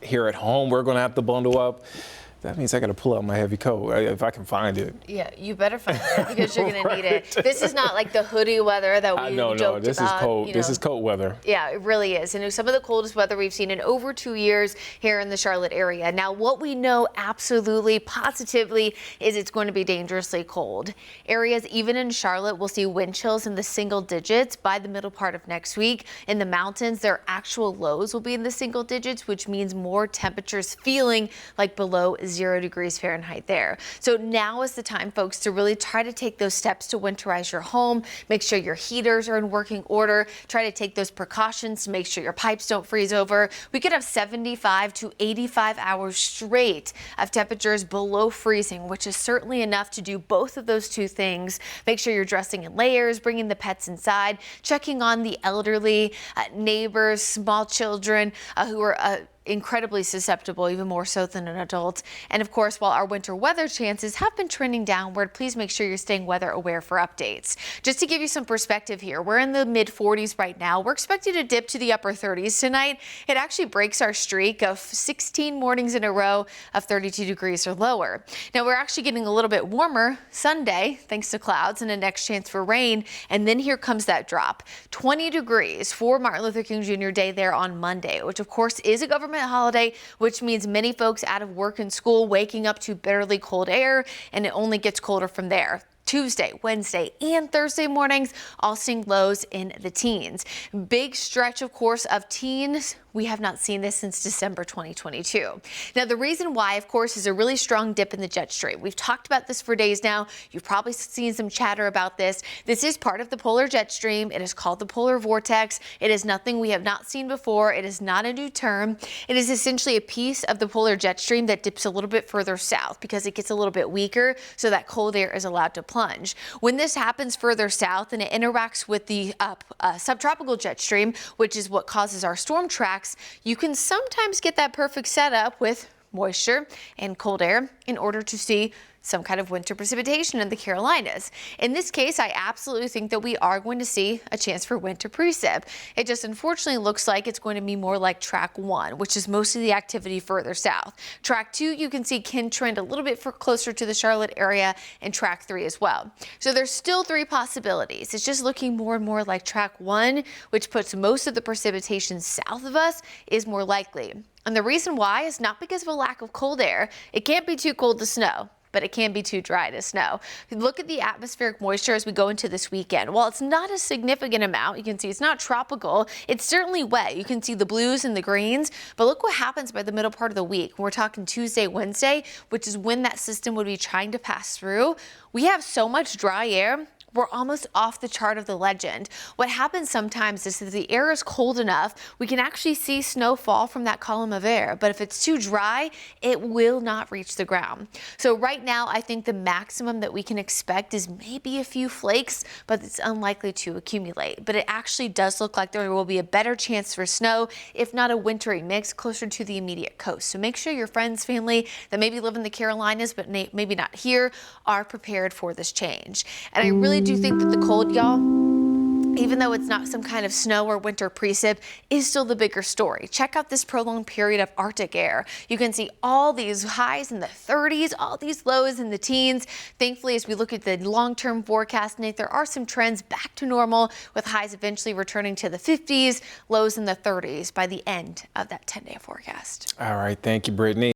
Here at home, we're going to have to bundle up. That means I got to pull out my heavy coat if I can find it. Yeah, you better find it because you're going to need it. This is not like the hoodie weather that we joked about. This is cold. This is cold weather. Yeah, it really is. And some of the coldest weather we've seen in over 2 years here in the Charlotte area. Now, what we know absolutely, positively, is it's going to be dangerously cold. Areas even in Charlotte will see wind chills in the single digits by the middle part of next week. In the mountains, their actual lows will be in the single digits, which means more temperatures feeling like below 0 degrees Fahrenheit there. So now is the time, folks, to really try to take those steps to winterize your home. Make sure your heaters are in working order. Try to take those precautions to make sure your pipes don't freeze over. We could have 75 to 85 hours straight of temperatures below freezing, which is certainly enough to do both of those two things. Make sure you're dressing in layers, bringing the pets inside, checking on the elderly, neighbors, small children who are incredibly susceptible, even more so than an adult. And of course, while our winter weather chances have been trending downward, please make sure you're staying weather aware for updates. Just to give you some perspective here, we're in the mid 40s right now. We're expected to dip to the upper 30s tonight. It actually breaks our streak of 16 mornings in a row of 32 degrees or lower. Now we're actually getting a little bit warmer Sunday, thanks to clouds and a next chance for rain. And then here comes that drop. 20 degrees for Martin Luther King Jr. Day there on Monday, which of course is a government holiday, which means many folks out of work and school waking up to bitterly cold air, and it only gets colder from there. Tuesday, Wednesday, and Thursday mornings, all seeing lows in the teens. Big stretch, of course, of teens. We have not seen this since December 2022. Now, the reason why, of course, is a really strong dip in the jet stream. We've talked about this for days now. You've probably seen some chatter about this. This is part of the polar jet stream. It is called the polar vortex. It is nothing we have not seen before. It is not a new term. It is essentially a piece of the polar jet stream that dips a little bit further south because it gets a little bit weaker, so that cold air is allowed to plunge. When this happens further south and it interacts with the subtropical jet stream, which is what causes our storm tracks, you can sometimes get that perfect setup with moisture and cold air in order to see some kind of winter precipitation in the Carolinas. In this case, I absolutely think that we are going to see a chance for winter precip. It just unfortunately looks like it's going to be more like track 1, which is most of the activity further south. Track 2, you can see can trend a little bit closer to the Charlotte area, and track 3 as well. So there's still 3 possibilities. It's just looking more and more like track 1, which puts most of the precipitation south of us is more likely. And the reason why is not because of a lack of cold air. It can't be too cold to snow, but it can be too dry to snow. Look at the atmospheric moisture as we go into this weekend. While it's not a significant amount, you can see it's not tropical, it's certainly wet. You can see the blues and the greens, but look what happens by the middle part of the week. We're talking Tuesday, Wednesday, which is when that system would be trying to pass through. We have so much dry air, we're almost off the chart of the legend. What happens sometimes is that the air is cold enough, we can actually see snow fall from that column of air. But if it's too dry, it will not reach the ground. So right now, I think the maximum that we can expect is maybe a few flakes, but it's unlikely to accumulate. But it actually does look like there will be a better chance for snow, if not a wintry mix, closer to the immediate coast. So make sure your friends, family that maybe live in the Carolinas, but maybe not here, are prepared for this change. And I really do think that the cold, y'all, even though it's not some kind of snow or winter precip, is still the bigger story. Check out this prolonged period of Arctic air. You can see all these highs in the 30s, all these lows in the teens. Thankfully, as we look at the long-term forecast, Nate, there are some trends back to normal, with highs eventually returning to the 50s, lows in the 30s by the end of that 10-day forecast. All right. Thank you, Brittany.